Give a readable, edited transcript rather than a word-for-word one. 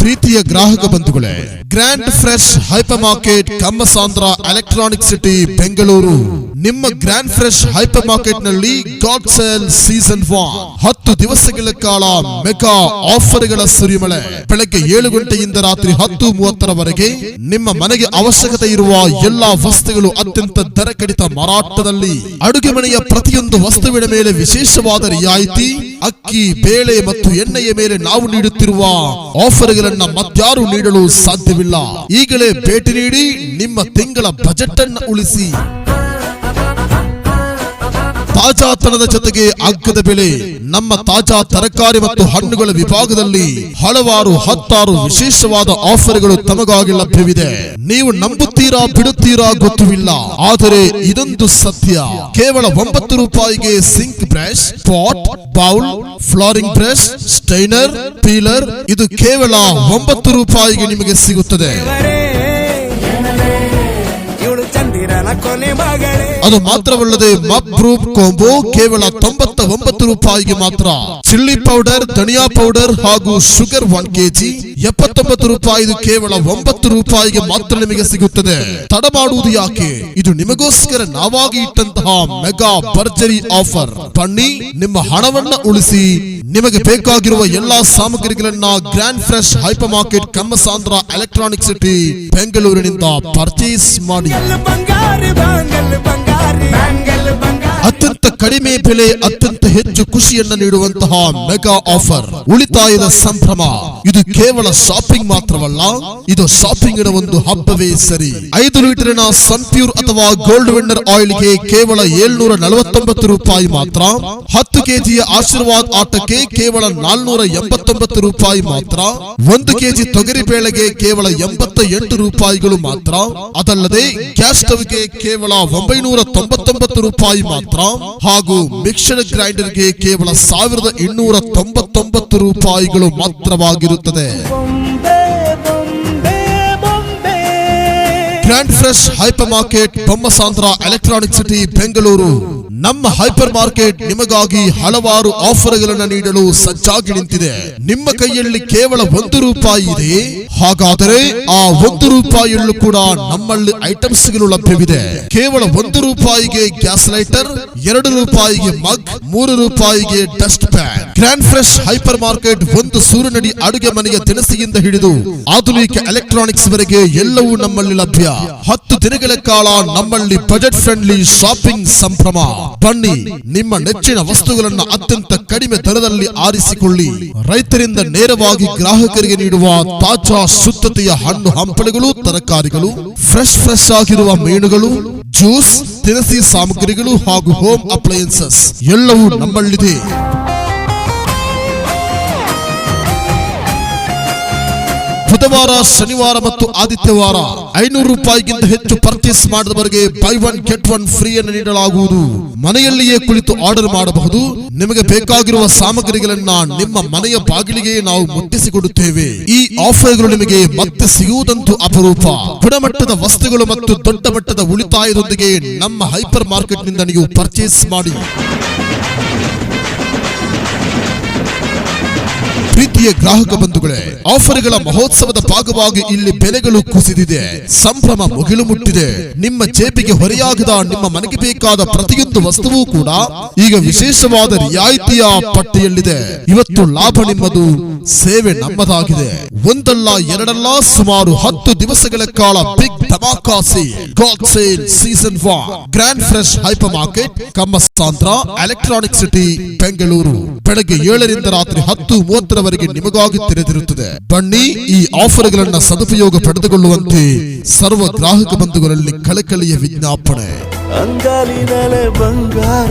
ಪ್ರೀತಿಯ ಗ್ರಾಹಕ ಬಂಧುಗಳೇ, grand fresh hyper market Kammasandra electronic city Bengaluru ನಿಮ್ಮ ಗ್ರ್ಯಾಂಡ್ ಫ್ರೆಶ್ ಹೈಪರ್ ಮಾರ್ಕೆಟ್ ನಲ್ಲಿ ಗಾಡ್ ಸೇಲ್ ಸೀಸನ್ 10 ದಿವಸಗಳ ಕಾಲ ಮೆಗಾ ಆಫರ್ಗಳ ಸುರಿಮಳೆ. ಬೆಳಗ್ಗೆ 7 ಗಂಟೆಯಿಂದ ರಾತ್ರಿ 10:30ರವರೆಗೆ ನಿಮ್ಮ ಮನೆಗೆ ಅವಶ್ಯಕತೆ ಇರುವ ಎಲ್ಲಾ ವಸ್ತುಗಳು ಅತ್ಯಂತ ದರ ಕಡಿತ ಮಾರಾಟದಲ್ಲಿ. ಅಡುಗೆ ಮನೆಯ ಪ್ರತಿಯೊಂದು ವಸ್ತುವಿನ ಮೇಲೆ ವಿಶೇಷವಾದ ರಿಯಾಯಿತಿ. ಅಕ್ಕಿ, ಬೇಳೆ ಮತ್ತು ಎಣ್ಣೆಯ ಮೇಲೆ ನಾವು ನೀಡುತ್ತಿರುವ ಆಫರ್ಗಳನ್ನ ಮತ್ಯಾರು ನೀಡಲು ಸಾಧ್ಯವಿಲ್ಲ. ಈಗಲೇ ಭೇಟಿ ನೀಡಿ ನಿಮ್ಮ ತಿಂಗಳ ಬಜೆಟ್ ಅನ್ನು ಉಳಿಸಿ. ತಾಜಾತನದ ಜೊತೆಗೆ ಅಗ್ಗದ ಬೆಲೆ. ನಮ್ಮ ತಾಜಾ ತರಕಾರಿ ಮತ್ತು ಹಣ್ಣುಗಳ ವಿಭಾಗದಲ್ಲಿ ಹಲವಾರು 16 ವಿಶೇಷವಾದ ಆಫರ್ಗಳು ತಮಗಾಗಿ ಲಭ್ಯವಿದೆ. ನೀವು ನಂಬುತ್ತೀರಾ ಬಿಡುತ್ತೀರಾ ಗೊತ್ತಿಲ್ಲ, ಆದರೆ ಇದೊಂದು ಸತ್ಯ. ಕೇವಲ 9 ರೂಪಾಯಿಗೆ sink brush, pot, bowl, flooring brush, strainer, peeler ಇದು ಕೇವಲ 9 ರೂಪಾಯಿಗೆ ನಿಮಗೆ ಸಿಗುತ್ತದೆ. ಅದು ಮಾತ್ರವಲ್ಲದೆ ಮಬ್ರೂಪ್ ಕಾಂಬೋ ಕೇವಲ 99 ರೂಪಾಯಿಗೆ ಮಾತ್ರ. ಚಿಲ್ಲಿ ಪೌಡರ್, ಧನಿಯಾ ಪೌಡರ್ ಹಾಗೂ ಶುಗರ್ 1 kg 79 ರೂಪಾಯಿ. ಇದು ಕೇವಲ 9 ರೂಪಾಯಿಗೆ ಮಾತ್ರ ನಿಮಗೆ ಸಿಗುತ್ತದೆ. ತಡ ಮಾಡುವುದು ಯಾಕೆ? ಇದು ನಿಮಗೋಸ್ಕರ ನಾವಾಗಿ ಇಟ್ಟಂತಹ ಮೆಗಾ ಭರ್ಜರಿ ಆಫರ್. ಬನ್ನಿ, ನಿಮ್ಮ ಹಣವನ್ನ ಉಳಿಸಿ. ನಿಮಗೆ ಬೇಕಾಗಿರುವ ಎಲ್ಲಾ ಸಾಮಗ್ರಿಗಳನ್ನ grand fresh hyper market Kammasandra electronic city ಬೆಂಗಳೂರಿನಿಂದ ಪರ್ಚೇಸ್ ಮಾಡಿ. ಅತ್ಯಂತ ಕಡಿಮೆ ಬೆಲೆ, ಅತ್ಯಂತ ಹೆಚ್ಚು ಖುಷಿಯನ್ನು ನೀಡುವಂತಹ ಮೆಗಾ ಆಫರ್, ಉಳಿತಾಯದ ಸಂಭ್ರಮ. ಇದು ಕೇವಲ ಶಾಪಿಂಗ್ ಮಾತ್ರವಲ್ಲ, ಇದು ಶಾಪಿಂಗ್ ನ ಒಂದು ಹಬ್ಬವೇ ಸರಿ. 5 ಲೀಟರ್ನ ಸನ್ಪ್ಯೂರ್ ಅಥವಾ ಗೋಲ್ಡ್ ವಿನ್ನರ್ ಆಯಿಲ್ ಗೆ ಕೇವಲ 749 ರೂಪಾಯಿ ಮಾತ್ರ. 10 ಕೆಜಿಯ ಆಶೀರ್ವಾದ್ ಆಟಕ್ಕೆ ಕೇವಲ 489 ರೂಪಾಯಿ ಮಾತ್ರ. 1 ಕೆಜಿ ತೊಗರಿ ಬೇಳೆಗೆ ಕೇವಲ 88 ರೂಪಾಯಿಗಳು ಮಾತ್ರ. ಅದಲ್ಲದೆ ಗ್ಯಾಸ್ ಸ್ಟವ್ಗೆ ಕೇವಲ 999 ರೂಪಾಯಿ ಮಾತ್ರ. ಹಾಗೂ ಮಿಕ್ಸರ್ ಗ್ರೈಂಡರ್ ಗೆ ಕೇವಲ 1299 ರೂಪಾಯಿಗಳು ಮಾತ್ರವಾಗಿರುತ್ತದೆ. Grand fresh hyper market Kammasandra electronic city Bengaluru. ನಮ್ಮ ಹೈಪರ್ ಮಾರ್ಕೆಟ್ ನಿಮಗಾಗಿ ಹಲವಾರು ಆಫರ್ಗಳನ್ನು ನೀಡಲು ಸಜ್ಜಾಗಿ ನಿಂತಿದೆ. ನಿಮ್ಮ ಕೈಯಲ್ಲಿ ಕೇವಲ 1 ರೂಪಾಯಿ ಇದೆ. ಹಾಗಾದರೆ ಆ 1 ರೂಪಾಯಿಯಲ್ಲೂ ಕೂಡ ನಮ್ಮಲ್ಲಿ ಐಟಮ್ಸ್ ಗಳು ಲಭ್ಯವಿದೆ. ಕೇವಲ 1 ರೂಪಾಯಿಗೆ ಗ್ಯಾಸ್ ಲೈಟರ್, 2 ರೂಪಾಯಿಗೆ ಮಗ್, 3 ರೂಪಾಯಿಗೆ dust pan. Grand fresh hyper market ಒಂದು ಸೂರಿನಡಿ ಅಡುಗೆ ಮನೆಯ ದಿನಸಿಯಿಂದ ಹಿಡಿದು ಆಧುನಿಕ ಎಲೆಕ್ಟ್ರಾನಿಕ್ಸ್ ವರೆಗೆ ಎಲ್ಲವೂ ನಮ್ಮಲ್ಲಿ ಲಭ್ಯ. 10 ದಿನಗಳ ಕಾಲ ನಮ್ಮಲ್ಲಿ ಬಜೆಟ್ ಫ್ರೆಂಡ್ಲಿ ಶಾಪಿಂಗ್ ಸಂಭ್ರಮ. ಬನ್ನಿ, ನಿಮ್ಮ ನೆಚ್ಚಿನ ವಸ್ತುಗಳನ್ನು ಅತ್ಯಂತ ಕಡಿಮೆ ದರದಲ್ಲಿ ಆರಿಸಿಕೊಳ್ಳಿ. ರೈತರಿಂದ ನೇರವಾಗಿ ಗ್ರಾಹಕರಿಗೆ ನೀಡುವ ತಾಜಾ ಶುದ್ಧತೆಯ ಹಣ್ಣು ಹಂಪಲುಗಳು, ತರಕಾರಿಗಳು, ಫ್ರೆಶ್ ಆಗಿರುವ ಮೀನುಗಳು, ಜ್ಯೂಸ್, ದಿನಸಿ ಸಾಮಗ್ರಿಗಳು ಹಾಗೂ ಹೋಮ್ ಅಪ್ಲಯನ್ಸಸ್ ಎಲ್ಲವೂ ನಮ್ಮಲ್ಲಿದೆ. ಬುಧವಾರ, ಶನಿವಾರ ಮತ್ತು ಆದಿತ್ಯವಾರ 500 ರೂಪಾಯಿಗಿಂತ ಹೆಚ್ಚು ಪರ್ಚೇಸ್ ಮಾಡಿದವರಿಗೆ ಬೈ 1 get 1 ಫ್ರೀ ಅನ್ನು ನೀಡಲಾಗುವುದು. ಮನೆಯಲ್ಲಿಯೇ ಕುಳಿತು ಆರ್ಡರ್ ಮಾಡಬಹುದು. ನಿಮಗೆ ಬೇಕಾಗಿರುವ ಸಾಮಗ್ರಿಗಳನ್ನ ನಿಮ್ಮ ಮನೆಯ ಬಾಗಿಲಿಗೆ ನಾವು ಮುಟ್ಟಿಸಿಕೊಡುತ್ತೇವೆ. ಈ ಆಫರ್ಗಳು ನಿಮಗೆ ಮತ್ತೆ ಸಿಗುವುದಂತೂ ಅಪರೂಪ. ಗುಣಮಟ್ಟದ ವಸ್ತುಗಳು ಮತ್ತು ದೊಡ್ಡ ಮಟ್ಟದ ಉಳಿತಾಯದೊಂದಿಗೆ ನಮ್ಮ ಹೈಪರ್ ಮಾರ್ಕೆಟ್ ನಿಂದ ನೀವು ಪರ್ಚೇಸ್ ಮಾಡಿ. ಪ್ರೀತಿಯ ಗ್ರಾಹಕ ಬಂಧುಗಳೇ, ಆಫರ್ಗಳ ಮಹೋತ್ಸವದ ಭಾಗವಾಗಿ ಇಲ್ಲಿ ಬೆಲೆಗಳು ಕುಸಿದಿದೆ. ಸಂಭ್ರಮ ಮುಗಿಲು ಮುಟ್ಟಿದೆ. ನಿಮ್ಮ ಜೇಬಿಗೆ ಹೊರೆಯಾಗದ ನಿಮ್ಮ ಮನೆಗೆ ಬೇಕಾದ ಪ್ರತಿಯೊಂದು ವಸ್ತುವು ಕೂಡ ಈಗ ವಿಶೇಷವಾದ ರಿಯಾಯಿತಿಯ ಪಟ್ಟಿಯಲ್ಲಿದೆ. ಇವತ್ತು ಲಾಭ ನಿಮ್ಮದು, ಸೇವೆ ನಮ್ಮದಾಗಿದೆ. ಒಂದಲ್ಲ ಎರಡಲ್ಲ, ಸುಮಾರು 10 ದಿವಸಗಳ ಕಾಲ big dhamaka sale, god sale season 1 grand fresh hyper market Kammasandra electronic city Bengaluru. ಬೆಳಗ್ಗೆ 7 ರಿಂದ ರಾತ್ರಿ 10:30ರವರೆಗೆ ನಿಮಗಾಗಿ ತೆರೆದಿರುತ್ತದೆ. ಬನ್ನಿ, ಈ ಆಫರ್ಗಳನ್ನ ಸದುಪಯೋಗ ಪಡೆದುಕೊಳ್ಳುವಂತೆ ಸರ್ವ ಗ್ರಾಹಕ ಬಂಧುಗಳಲ್ಲಿ ಕಳಕಳಿಯ ವಿಜ್ಞಾಪನೆ. ಅಂಗಾಲಿನಲೆ ಬಂಗಾರ